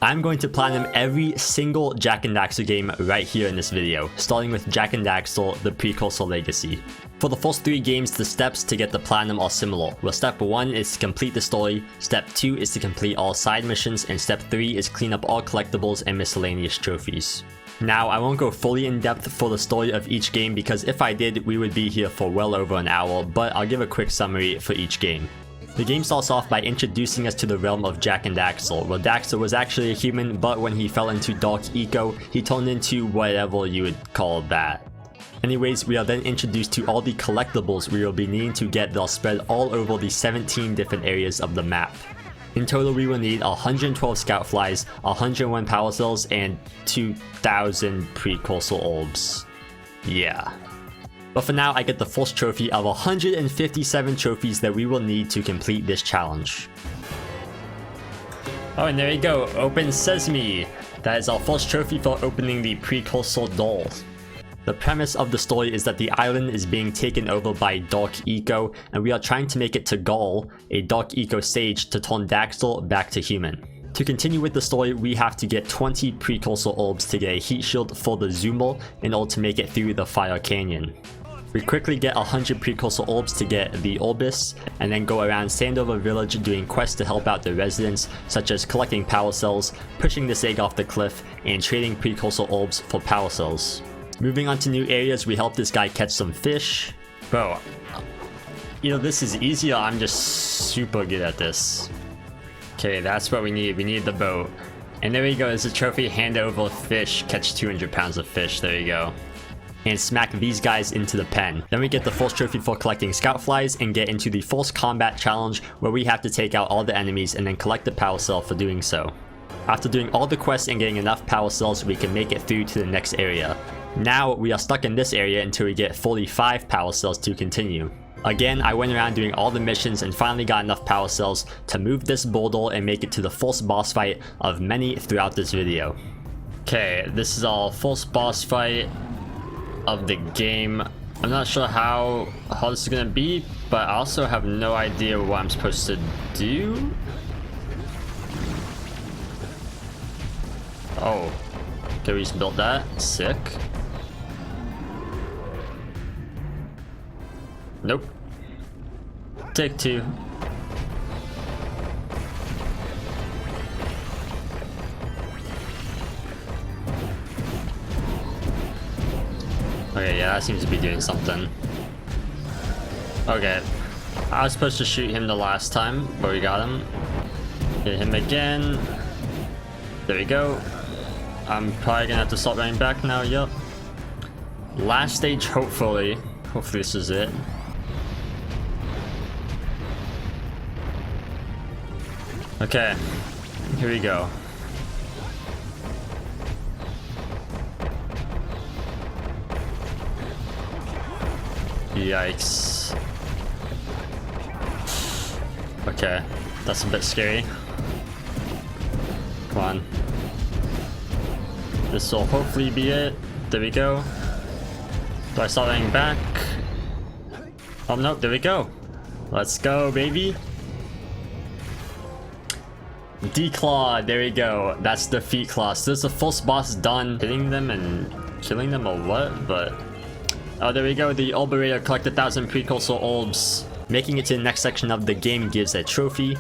I'm going to platinum every single Jak and Daxter game right here in this video, starting with Jak and Daxter, the Precursor Legacy. For the first 3 games, the steps to get the platinum are similar, where step 1 is to complete the story, step 2 is to complete all side missions, and step 3 is clean up all collectibles and miscellaneous trophies. Now, I won't go fully in depth for the story of each game because if I did, we would be here for well over an hour, but I'll give a quick summary for each game. The game starts off by introducing us to the realm of Jak and Daxter, where Daxter was actually a human, but when he fell into dark eco, he turned into whatever you would call that. Anyways, we are then introduced to all the collectibles we will be needing to get that are spread all over the 17 different areas of the map. In total, we will need 112 scout flies, 101 power cells, and 2,000 precursor orbs. Yeah. But for now, I get the first trophy of 157 trophies that we will need to complete this challenge. Oh, and there you go, Open Sesame! That is our first trophy for opening the Precursor door. The premise of the story is that the island is being taken over by Dark Eco, and we are trying to make it to Gaul, a Dark Eco stage, to turn Daxter back to human. To continue with the story, we have to get 20 Precursor orbs to get a heat shield for the Zoomer in order to make it through the Fire Canyon. We quickly get 100 Precursor orbs to get the Orbis, and then go around Sandover Village doing quests to help out the residents, such as collecting power cells, pushing this egg off the cliff, and trading Precursor orbs for power cells. Moving on to new areas, we help this guy catch some fish. Bro, you know, this is easier. I'm just super good at this. Okay, that's what we need. We need the boat. And there we go, there's a trophy, hand over fish, catch 200 pounds of fish, there you go. And smack these guys into the pen. Then we get the first trophy for collecting scout flies and get into the first combat challenge where we have to take out all the enemies and then collect the power cell for doing so. After doing all the quests and getting enough power cells, we can make it through to the next area. Now we are stuck in this area until we get 45 power cells to continue. Again, I went around doing all the missions and finally got enough power cells to move this boulder and make it to the first boss fight of many throughout this video. Okay, this is our first boss fight of the game. I'm not sure how hard this is gonna be, but I also have no idea what I'm supposed to do. Oh, okay, we just built that. Sick. Nope. Take 2. Okay, yeah, that seems to be doing something. Okay. I was supposed to shoot him the last time, but we got him. Hit him again. There we go. I'm probably gonna have to start running back now, yup. Last stage, hopefully. Hopefully this is it. Okay, here we go. Yikes. Okay, that's a bit scary. Come on. This will hopefully be it. There we go. Do I start running back? Oh no, there we go. Let's go, baby. Declaw, there we go. That's the feat class. This is the first boss done. Hitting them and killing them or what? But oh, there we go. The Orberator collected 1,000 Precursor orbs. Making it to the next section of the game gives a trophy.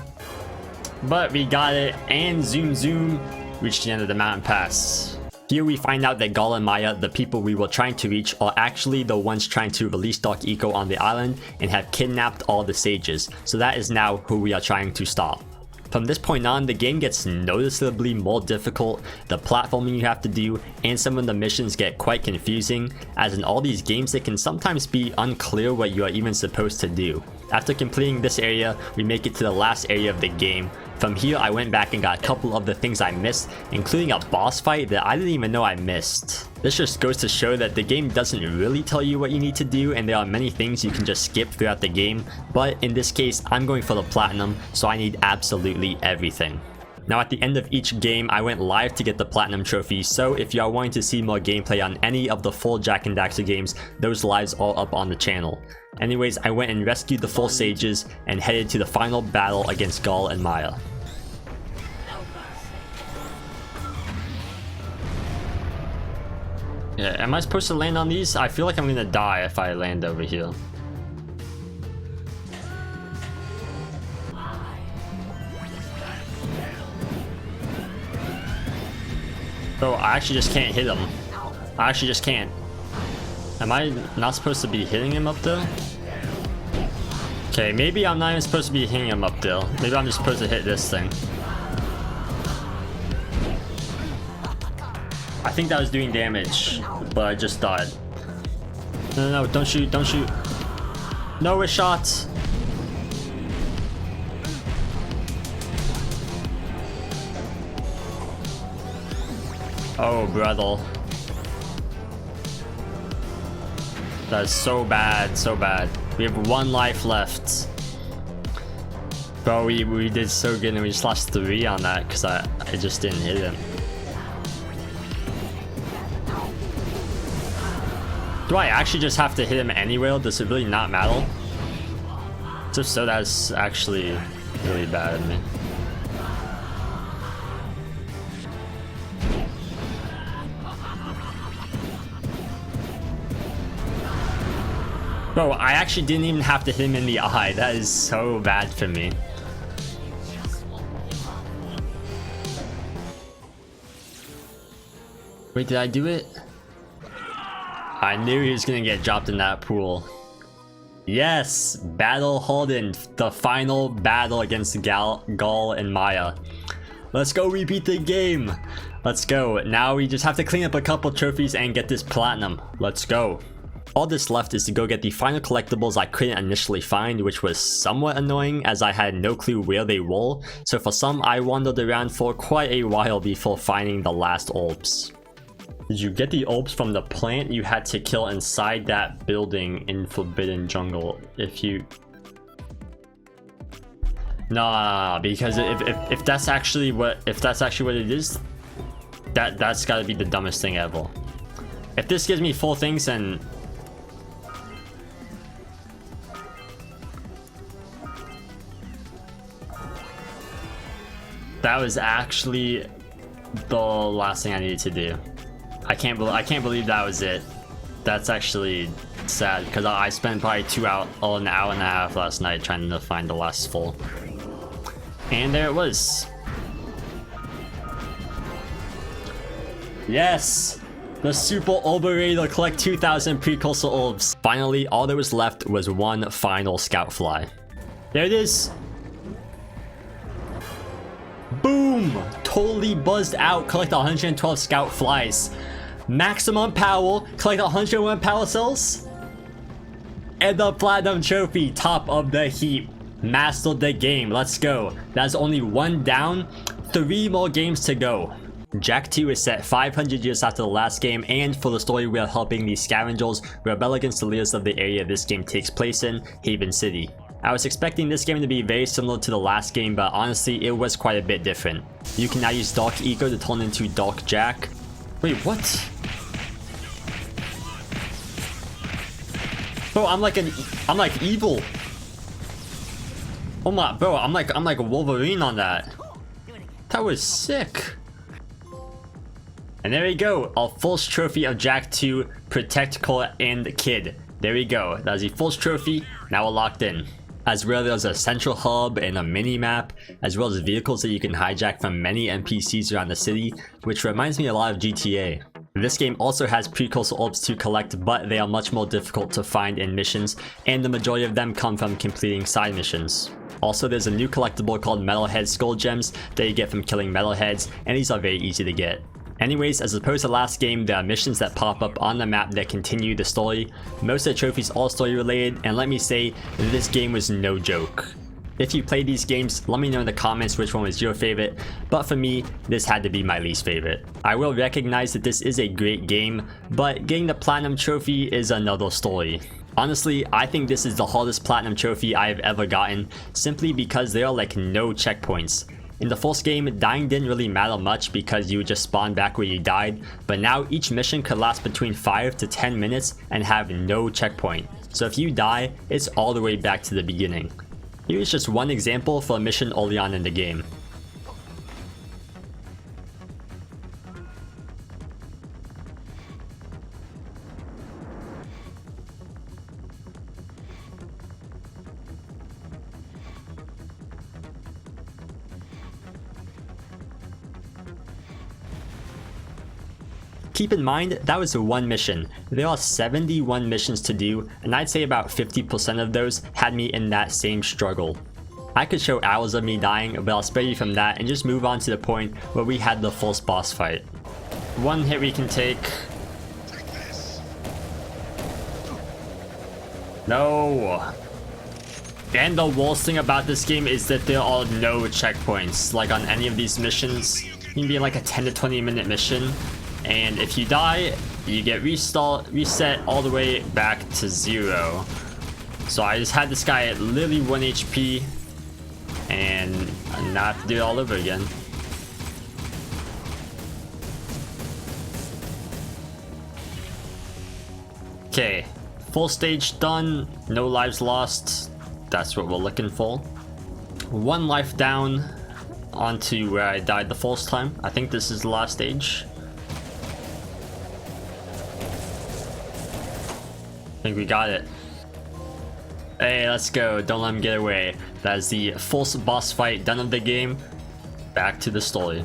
But we got it, and zoom zoom, reached the end of the mountain pass. Here we find out that Gal and Maya, the people we were trying to reach, are actually the ones trying to release Dark Eco on the island and have kidnapped all the sages. So that is now who we are trying to stop. From this point on, the game gets noticeably more difficult, the platforming you have to do, and some of the missions get quite confusing, as in all these games it can sometimes be unclear what you are even supposed to do. After completing this area, we make it to the last area of the game. From here, I went back and got a couple of the things I missed, including a boss fight that I didn't even know I missed. This just goes to show that the game doesn't really tell you what you need to do, and there are many things you can just skip throughout the game, but in this case, I'm going for the platinum, so I need absolutely everything. Now at the end of each game, I went live to get the platinum trophy, so if you are wanting to see more gameplay on any of the full Jak and Daxter games, those lives are up on the channel. Anyways, I went and rescued the 4 sages and headed to the final battle against Gal and Maya. Yeah, am I supposed to land on these? I feel like I'm gonna die if I land over here. Bro, I actually just can't hit him. I actually just can't. Am I not supposed to be hitting him up there? Okay, maybe I'm not even supposed to be hitting him up there. Maybe I'm just supposed to hit this thing. I think that was doing damage, but I just died. No, no, no, don't shoot, don't shoot. No, it shot. Oh, brother. That's so bad, so bad. We have 1 life left. Bro, we did so good and we just lost 3 on that because I just didn't hit him. Do I actually just have to hit him anywhere? Does it really not matter? Just so that's actually really bad of me. Bro, I actually didn't even have to hit him in the eye. That is so bad for me. Wait, did I do it? I knew he was gonna get dropped in that pool. Yes! Battle Holden, the final battle against Gaul and Maya. Let's go repeat the game! Let's go. Now we just have to clean up a couple trophies and get this platinum. Let's go. All that's left is to go get the final collectibles I couldn't initially find, which was somewhat annoying as I had no clue where they were, so for some I wandered around for quite a while before finding the last orbs. Did you get the orbs from the plant you had to kill inside that building in Forbidden Jungle? If you... Nah, because if that's actually what it is, that's gotta be the dumbest thing ever. If this gives me 4 things, then... That was actually the last thing I needed to do. I can't believe that was it. That's actually sad because I spent probably an hour and a half last night trying to find the last 4. And there it was. Yes! The Super Orberator collect 2,000 Precursor orbs. Finally, all that was left was 1 final scout fly. There it is. Boom! Totally buzzed out. Collect 112 scout flies. Maximum power. Collect 101 power cells. And the platinum trophy. Top of the heap. Mastered the game. Let's go. That's only 1 down. 3 more games to go. Jak II is set 500 years after the last game, and for the story we are helping the scavengers rebel against the leaders of the area this game takes place in, Haven City. I was expecting this game to be very similar to the last game, but honestly it was quite a bit different. You can now use Dark Eco to turn into Dark Jak. Wait, what? Bro, I'm like evil. Oh my, bro, I'm like Wolverine on that. That was sick. And there we go, our first trophy of Jak II, Protect Core and Kid. There we go, that's the first trophy, now we're locked in. As well, there's a central hub and a mini-map, as well as vehicles that you can hijack from many NPCs around the city, which reminds me a lot of GTA. This game also has Precursor orbs to collect, but they are much more difficult to find in missions, and the majority of them come from completing side missions. Also, there's a new collectible called Metalhead Skull Gems that you get from killing metalheads, and these are very easy to get. Anyways, as opposed to last game, there are missions that pop up on the map that continue the story. Most of the trophies are story related, and let me say, this game was no joke. If you played these games, let me know in the comments which one was your favorite, but for me, this had to be my least favorite. I will recognize that this is a great game, but getting the platinum trophy is another story. Honestly, I think this is the hardest platinum trophy I have ever gotten, simply because there are like no checkpoints. In the first game, dying didn't really matter much because you would just spawn back where you died, but now each mission could last between 5 to 10 minutes and have no checkpoint. So if you die, it's all the way back to the beginning. Here's just one example for a mission early on in the game. Keep in mind, that was one mission. There are 71 missions to do, and I'd say about 50% of those had me in that same struggle. I could show hours of me dying, but I'll spare you from that and just move on to the point where we had the first boss fight. One hit we can take. No. And the worst thing about this game is that there are no checkpoints. Like on any of these missions, you can be in like a 10 to 20 minute mission, and if you die, you get reset all the way back to 0. So I just had this guy at literally 1 HP, and now I have to do it all over again. Okay, full stage done, no lives lost. That's what we're looking for. 1 life down onto where I died the first time. I think this is the last stage. I think we got it. Hey, let's go. Don't let him get away. That is the first boss fight done of the game. Back to the story.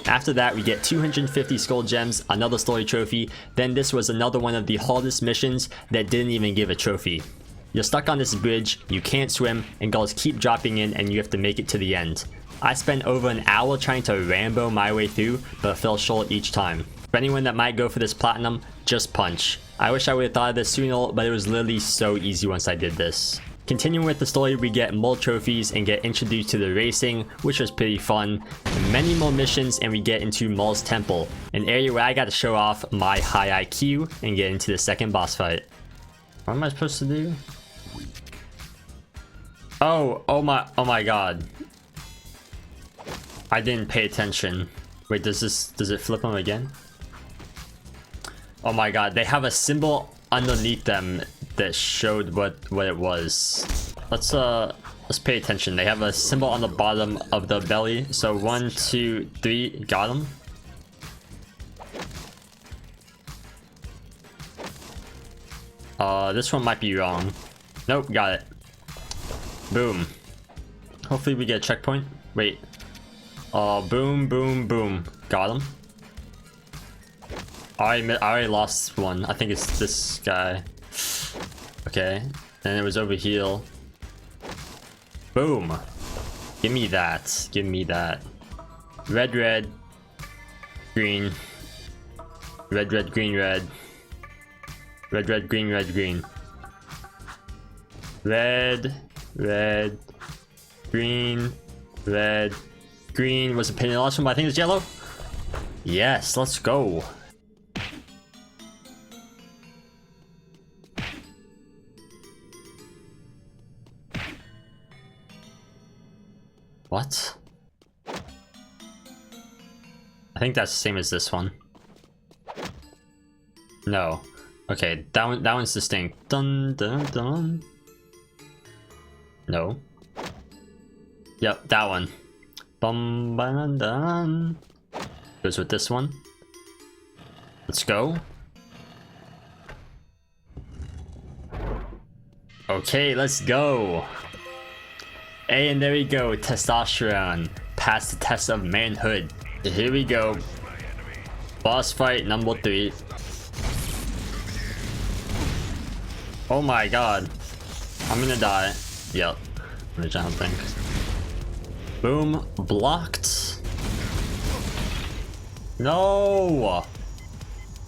After that, we get 250 skull gems, another story trophy. Then this was another one of the hardest missions that didn't even give a trophy. You're stuck on this bridge, you can't swim, and guards keep dropping in and you have to make it to the end. I spent over an hour trying to Rambo my way through, but fell short each time. For anyone that might go for this platinum, just punch. I wish I would have thought of this sooner, but it was literally so easy once I did this. Continuing with the story, we get more trophies and get introduced to the racing, which was pretty fun. Many more missions and we get into Maul's Temple, an area where I got to show off my high IQ and get into the second boss fight. What am I supposed to do? Oh my god. I didn't pay attention. Wait, does it flip them again? Oh my god, they have a symbol underneath them that showed what it was. Let's pay attention. They have a symbol on the bottom of the belly. So 1, 2, 3, got him. This one might be wrong. Nope, got it. Boom. Hopefully we get a checkpoint. Wait. Boom, boom, boom. Got him. I already lost one. I think it's this guy. Okay. And it was over here. Boom. Give me that. Give me that. Red, red. Green. Red, red, green, red. Red, red, green, red, green. Red, red, green, red, green. Was it painted the last one? But I think it's yellow. Yes, let's go. What? I think that's the same as this one. No. Okay, that one's distinct. Dun dun dun. No. Yep, that one. Bum dun dun. Goes with this one. Let's go. Okay, let's go. Hey, and there we go. Testosterone. Pass the test of manhood. Here we go. Boss fight number 3. Oh my god. I'm gonna die. Yep. I'm jumping. Boom. Blocked. No!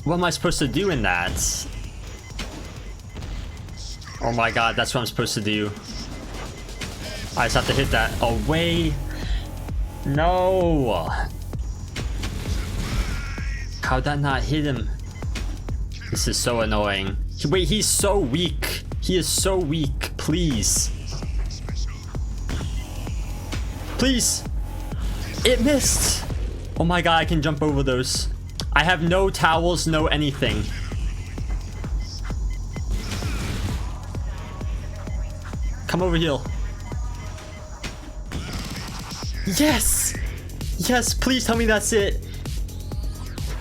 What am I supposed to do in that? Oh my god, that's what I'm supposed to do. I just have to hit that away. No! How'd that not hit him? This is so annoying. Wait, he's so weak. He is so weak. Please. Please. It missed. Oh my god, I can jump over those. I have no towels, no anything. Come over here. Yes! Yes, please tell me that's it.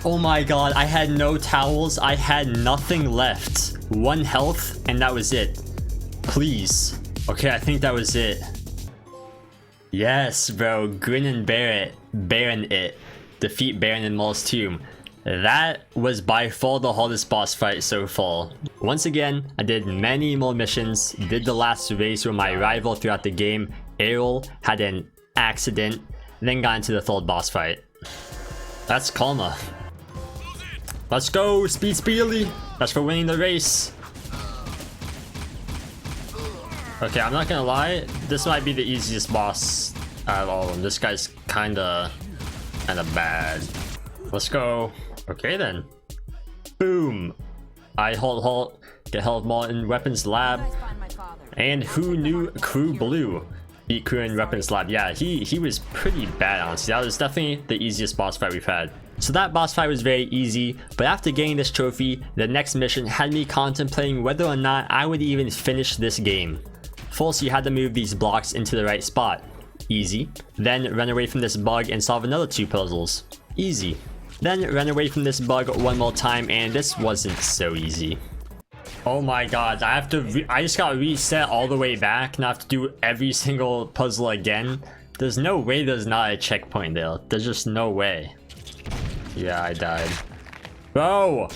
Oh my god, I had no towels. I had nothing left. 1 health, and that was it. Please. Okay, I think that was it. Yes, bro. Grin and bear it. Baron it. Defeat Baron in Maul's tomb. That was by far the hardest boss fight so far. Once again, I did many more missions, did the last race with my rival throughout the game, Errol, had an accident, then got into the third boss fight. That's karma. Let's go, speedily. That's for winning the race. Okay, I'm not gonna lie, this might be the easiest boss out of all of them. This guy's kinda bad. Let's go. Okay then. Boom. I halt, get health more in weapons lab. And who knew Crew Blue beat Crew in weapons lab? Yeah, he was pretty bad, honestly. That was definitely the easiest boss fight we've had. So that boss fight was very easy, but after getting this trophy, the next mission had me contemplating whether or not I would even finish this game. First, you had to move these blocks into the right spot. Easy. Then run away from this bug and solve another 2 puzzles. Easy. Then run away from this bug one more time, and this wasn't so easy. Oh my god, I just got reset all the way back and I have to do every single puzzle again. There's no way there's not a checkpoint there. There's just no way. Yeah, I died. Bro!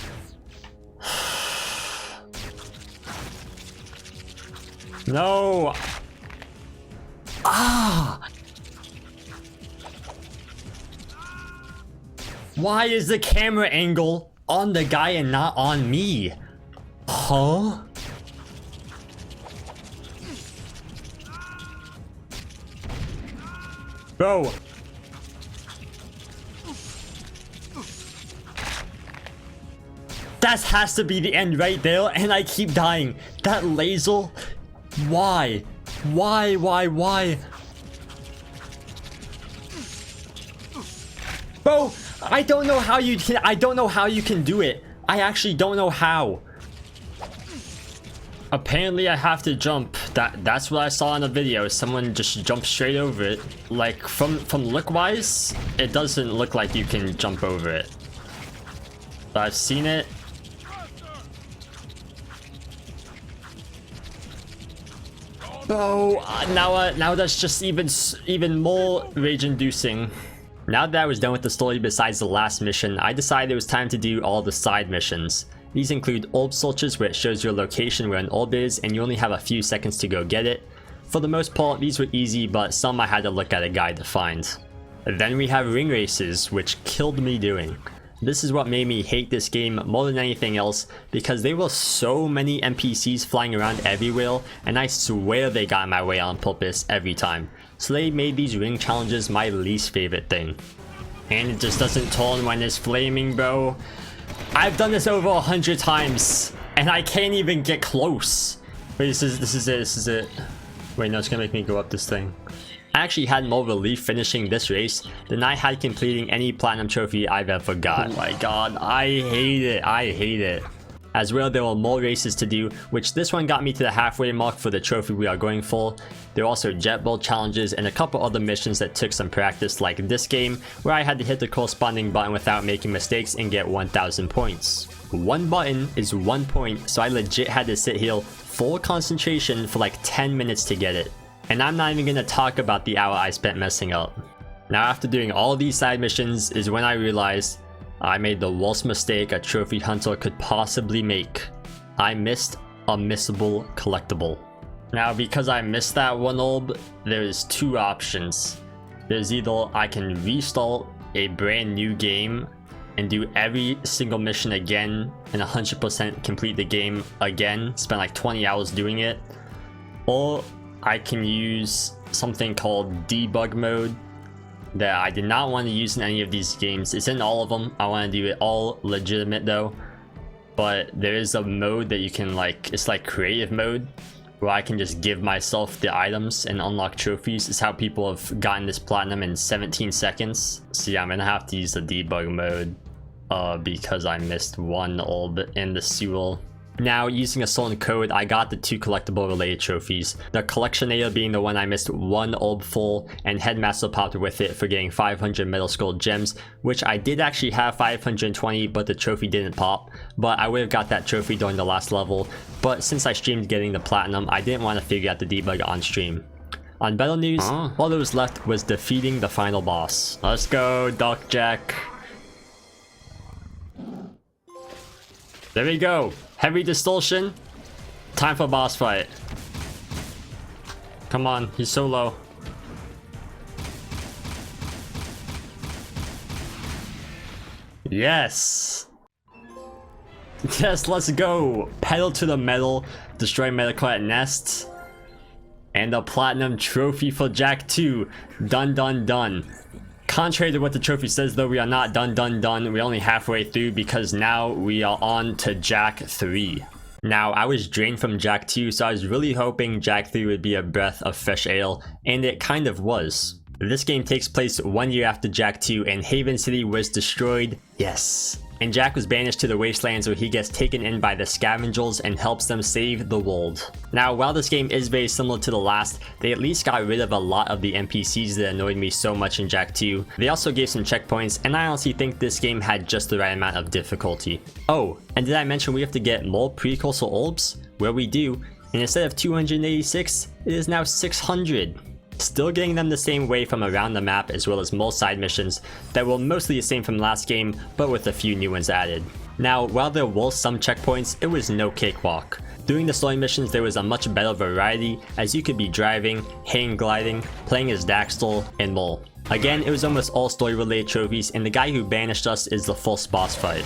No! Ah! Why is the camera angle on the guy and not on me? Huh? Bro. That has to be the end right there, and I keep dying. That laser? Why? Why? Bro, I don't know how you can do it. I actually don't know how. Apparently I have to jump. That's what I saw in the video. Someone just jumped straight over it. Like from look wise, it doesn't look like you can jump over it. But I've seen it. Oh, now that's just even more rage-inducing. Now that I was done with the story besides the last mission, I decided it was time to do all the side missions. These include orb searches, where it shows your location where an orb is and you only have a few seconds to go get it. For the most part, these were easy, but some I had to look at a guide to find. Then we have ring races, which killed me doing. This is what made me hate this game more than anything else, because there were so many NPCs flying around everywhere, and I swear they got in my way on purpose every time. So they made these ring challenges my least favorite thing. And it just doesn't turn when it's flaming, bro. I've done this over 100 times, and I can't even get close. Wait, this is it. Wait, no, it's gonna make me go up this thing. I actually had more relief finishing this race than I had completing any platinum trophy I've ever got. Oh my god, I hate it. As well, there were more races to do, which this one got me to the halfway mark for the trophy we are going for. There were also jet build challenges and a couple other missions that took some practice, like this game, where I had to hit the corresponding button without making mistakes and get 1000 points. One button is 1 point, so I legit had to sit here full concentration for like 10 minutes to get it. And I'm not even gonna talk about the hour I spent messing up. Now, after doing all these side missions is when I realized I made the worst mistake a trophy hunter could possibly make. I missed a missable collectible. Now, because I missed that one orb, there's 2 options. There's either I can restart a brand new game and do every single mission again and 100% complete the game again, spend like 20 hours doing it, or I can use something called debug mode that I did not want to use in any of these games. It's in all of them. I want to do it all legitimate though, but there is a mode that you can it's like creative mode, where I can just give myself the items and unlock trophies. It's how people have gotten this platinum in 17 seconds. So yeah, I'm gonna have to use the debug mode because I missed one orb in the sewer. Now, using a certain code, I got the 2 collectible related trophies. The Collectionator being the one I missed 1 orb for, and Headmaster popped with it for getting 500 Metal Skull gems, which I did actually have 520, but the trophy didn't pop. But I would have got that trophy during the last level, but since I streamed getting the platinum, I didn't want to figure out the debug on stream. On better news, all that was left was defeating the final boss. Let's go, Dark Jak. There we go. Heavy distortion. Time for boss fight. Come on, he's so low. Yes. Yes, let's go. Pedal to the metal. Destroy Metacart Nest. And a platinum trophy for Jak II. Done, done, done. Contrary to what the trophy says though, we are not done. We're only halfway through because now we are on to Jak III. Now, I was drained from Jak II, so I was really hoping Jak III would be a breath of fresh air, and it kind of was. This game takes place 1 year after Jak II, and Haven City was destroyed, yes. And Jak was banished to the Wastelands where he gets taken in by the Scavengers and helps them save the world. Now, while this game is very similar to the last, they at least got rid of a lot of the NPCs that annoyed me so much in Jak II. They also gave some checkpoints, and I honestly think this game had just the right amount of difficulty. Oh, and did I mention we have to get more Precursor orbs? Well, we do, and instead of 286, it is now 600. Still getting them the same way from around the map, as well as more side missions that were mostly the same from last game, but with a few new ones added. Now, while there were some checkpoints, it was no cakewalk. During the story missions, there was a much better variety, as you could be driving, hang gliding, playing as Daxter, and more. Again, it was almost all story related trophies, and the guy who banished us is the first boss fight.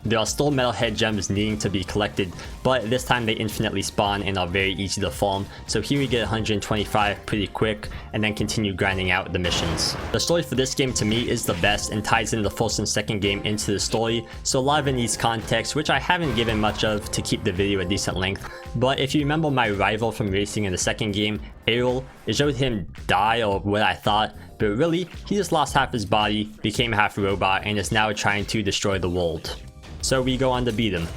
There are still metalhead gems needing to be collected, but this time they infinitely spawn and are very easy to farm, so here we get 125 pretty quick, and then continue grinding out the missions. The story for this game to me is the best and ties in the first and second game into the story, so a lot of it needs context, which I haven't given much of to keep the video a decent length, but if you remember my rival from racing in the second game, Errol, it showed him die, or what I thought, but really, he just lost half his body, became half robot, and is now trying to destroy the world. So we go on to beat him.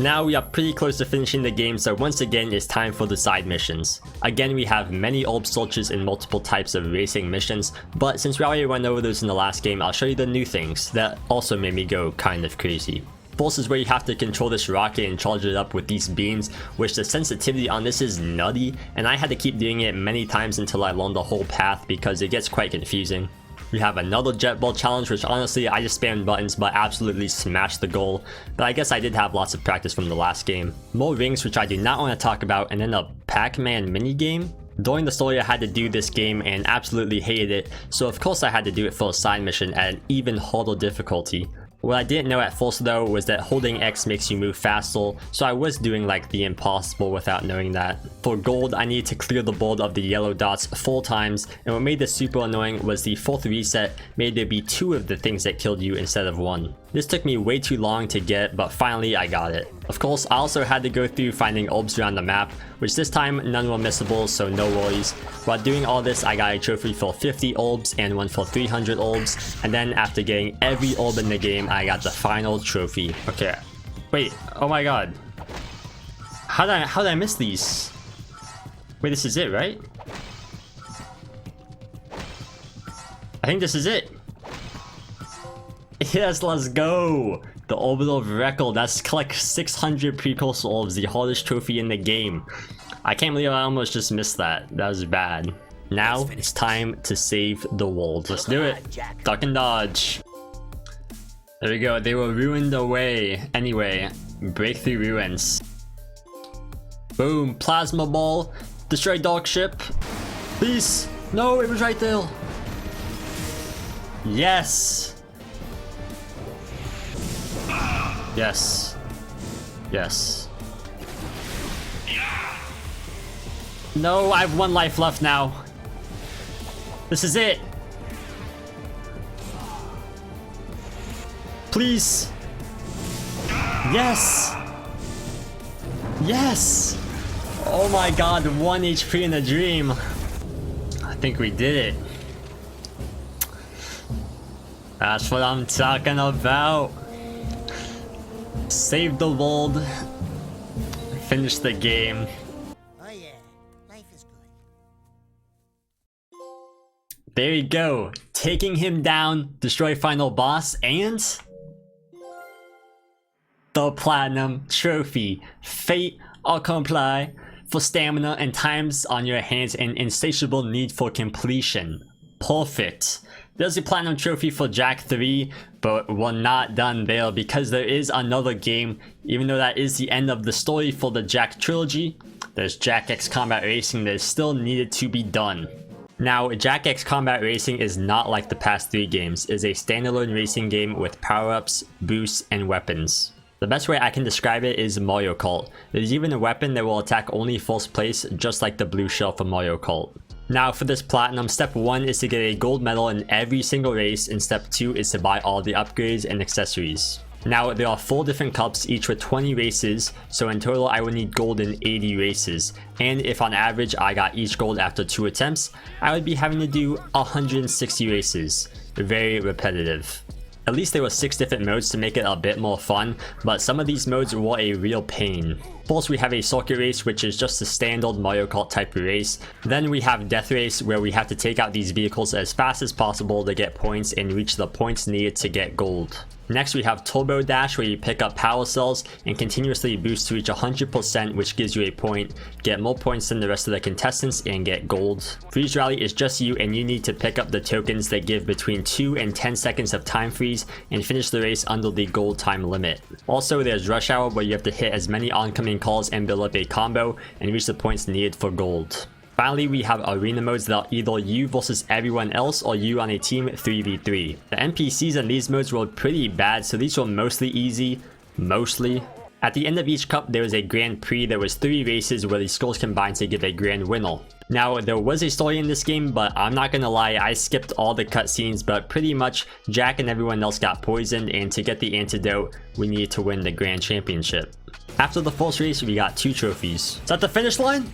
Now we are pretty close to finishing the game, so once again it's time for the side missions. Again, we have many orb searches and multiple types of racing missions, but since we already went over those in the last game, I'll show you the new things that also made me go kind of crazy. First is where you have to control this rocket and charge it up with these beams, which the sensitivity on this is nutty, and I had to keep doing it many times until I learned the whole path because it gets quite confusing. We have another jet ball challenge, which honestly I just spammed buttons but absolutely smashed the goal, but I guess I did have lots of practice from the last game. More rings, which I do not want to talk about, and then a Pac-Man minigame. During the story I had to do this game and absolutely hated it, so of course I had to do it for a side mission at an even harder difficulty. What I didn't know at first though was that holding X makes you move faster, so I was doing like the impossible without knowing that. For gold, I needed to clear the board of the yellow dots 4 times, and what made this super annoying was the 4th reset made there be 2 of the things that killed you instead of 1. This took me way too long to get, but finally I got it. Of course, I also had to go through finding orbs around the map, which this time none were missable, so no worries. While doing all this, I got a trophy for 50 orbs and one for 300 orbs, and then after getting every orb in the game, I got the final trophy. Okay, wait, oh my god. How did I miss these? Wait, this is it, right? I think this is it. Yes, let's go! The Orbital Record, that's collect 600 Precursor orbs, the hardest trophy in the game. I can't believe I almost just missed that. That was bad. Now, it's time to save the world. Let's do it. Duck and dodge. There we go, they were ruined away. Anyway, break through ruins. Boom, plasma ball. Destroy dog ship. Please. No, it was right there. Yes. Yes. Yes. No, I have 1 life left now. This is it. Please. Yes. Yes. Oh my god, 1 HP in a dream. I think we did it. That's what I'm talking about. Save the world. Finish the game. Oh yeah, life is good. There you go. Taking him down, destroy final boss, and the platinum trophy. Fate accompli for stamina and times on your hands and insatiable need for completion. Perfect. There's a platinum trophy for Jak III, but we're not done there because there is another game. Even though that is the end of the story for the Jak trilogy, there's Jak X Combat Racing that is still needed to be done. Now, Jak X Combat Racing is not like the past 3 games. It is a standalone racing game with power-ups, boosts, and weapons. The best way I can describe it is Mario Kart. There's even a weapon that will attack only first place, just like the blue shell from Mario Kart. Now for this platinum, step 1 is to get a gold medal in every single race, and step 2 is to buy all the upgrades and accessories. Now there are 4 different cups, each with 20 races, so in total I would need gold in 80 races. And if on average I got each gold after 2 attempts, I would be having to do 160 races. Very repetitive. At least there were 6 different modes to make it a bit more fun, but some of these modes were a real pain. First we have a circuit race, which is just a standard Mario Kart type of race. Then we have death race, where we have to take out these vehicles as fast as possible to get points and reach the points needed to get gold. Next we have Turbo Dash, where you pick up power cells and continuously boost to reach 100%, which gives you a point, get more points than the rest of the contestants, and get gold. Freeze Rally is just you, and you need to pick up the tokens that give between 2 and 10 seconds of time freeze and finish the race under the gold time limit. Also there's Rush Hour, where you have to hit as many oncoming calls and build up a combo and reach the points needed for gold. Finally, we have arena modes that are either you versus everyone else or you on a team 3v3. The NPCs in these modes were pretty bad, so these were mostly easy. Mostly. At the end of each cup, there was a Grand Prix. There was 3 races where the scores combined to give a grand winner. Now, there was a story in this game, but I'm not gonna lie, I skipped all the cutscenes, but pretty much Jak and everyone else got poisoned, and to get the antidote, we needed to win the Grand Championship. After the first race, we got 2 trophies. Is that the finish line?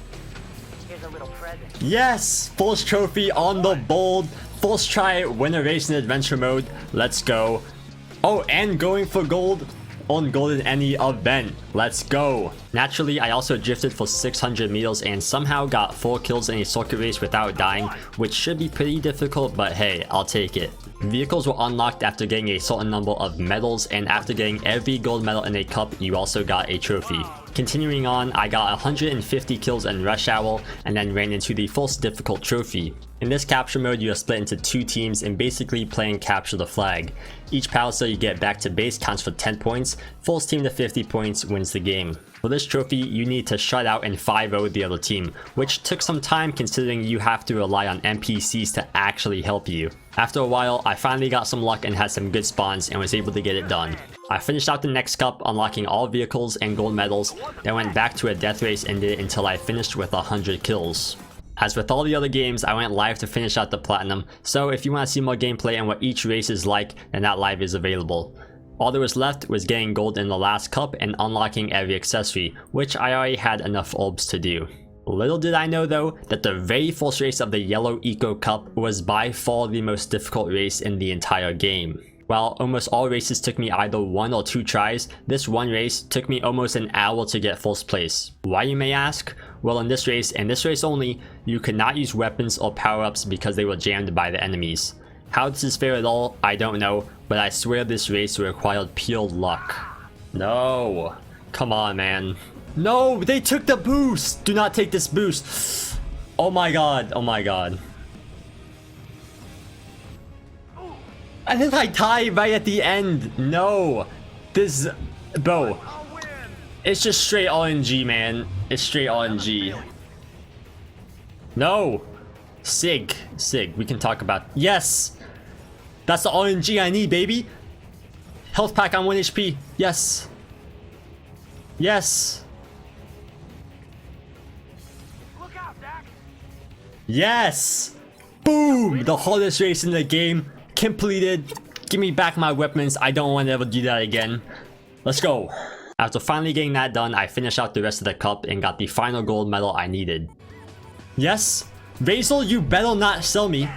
Yes! First trophy on the board. First try, win a race in adventure mode. Let's go. Oh, and going for gold on gold in any event. Let's go. Naturally, I also drifted for 600 meters and somehow got 4 kills in a circuit race without dying, which should be pretty difficult, but hey, I'll take it. Vehicles were unlocked after getting a certain number of medals, and after getting every gold medal in a cup, you also got a trophy. Continuing on, I got 150 kills in Rush Hour and then ran into the first difficult trophy. In this capture mode, you are split into 2 teams and basically playing capture the flag. Each power cell you get back to base counts for 10 points, first team to 50 points wins the game. For this trophy, you need to shut out and 5-0 the other team, which took some time considering you have to rely on NPCs to actually help you. After a while, I finally got some luck and had some good spawns and was able to get it done. I finished out the next cup, unlocking all vehicles and gold medals, then went back to a death race and did it until I finished with 100 kills. As with all the other games, I went live to finish out the platinum, so if you want to see more gameplay and what each race is like, then that live is available. All there was left was getting gold in the last cup and unlocking every accessory, which I already had enough orbs to do. Little did I know though, that the very first race of the Yellow Eco Cup was by far the most difficult race in the entire game. While almost all races took me either 1 or 2 tries, this one race took me almost an hour to get first place. Why, you may ask? Well, in this race, and this race only, you could not use weapons or power-ups because they were jammed by the enemies. How this is fair at all, I don't know, but I swear this race required pure luck. No. Come on, man. No, they took the boost! Do not take this boost. Oh my god, oh my god. And then I die right at the end. No. This, bro. It's just straight RNG, man. It's straight RNG. No. Sig. We can talk about. Yes. That's the RNG I need, baby. Health pack on 1 HP. Yes. Yes. Yes. Boom. The hardest race in the game. Completed. Give me back my weapons. I don't want to ever do that again. Let's go. After finally getting that done, I finished out the rest of the cup and got the final gold medal I needed. Yes. Basil, you better not sell me.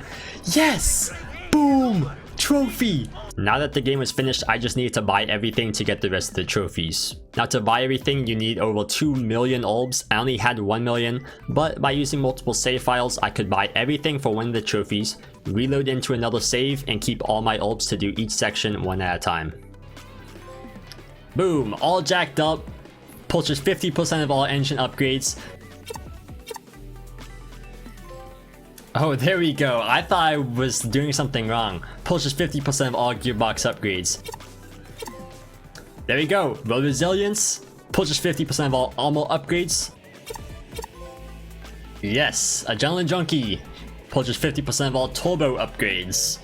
Yes. Boom. Trophy. Now that the game was finished, I just needed to buy everything to get the rest of the trophies. Now to buy everything, you need over 2 million orbs. I only had 1 million, but by using multiple save files, I could buy everything for one of the trophies, reload into another save, and keep all my orbs to do each section one at a time. Boom, all jacked up. Purchase 50% of all engine upgrades. Oh, there we go. I thought I was doing something wrong. Purchase 50% of all gearbox upgrades. There we go. Road resilience. Purchase 50% of all armor upgrades. Yes, adrenaline junkie. Purchase 50% of all turbo upgrades.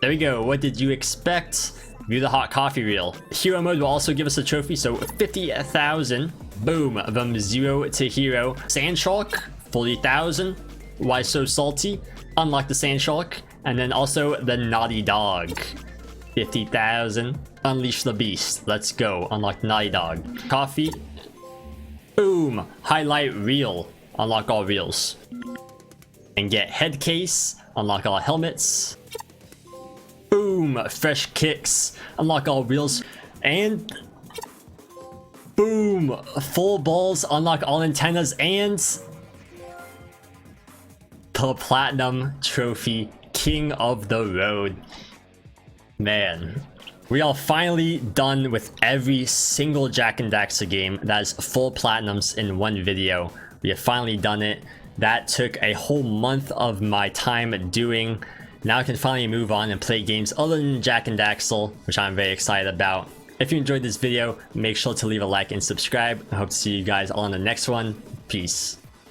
There we go. What did you expect? View the hot coffee reel. Hero mode will also give us a trophy, so 50,000. Boom, from 0 to hero. Sand shark, 40,000. Why so salty? Unlock the sand shark. And then also the naughty dog. 50,000. Unleash the beast. Let's go. Unlock naughty dog. Coffee. Boom. Highlight reel. Unlock all reels. And get head case. Unlock all helmets. Boom. Fresh kicks. Unlock all reels. And boom. Full balls. Unlock all antennas. And the platinum trophy, king of the road. Man, we are finally done with every single Jak and Daxter game that is full platinums in one video. We have finally done it. That took a whole month of my time doing. Now I can finally move on and play games other than Jak and Daxter, which I'm very excited about. If you enjoyed this video, make sure to leave a like and subscribe. I hope to see you guys all in the next one. Peace.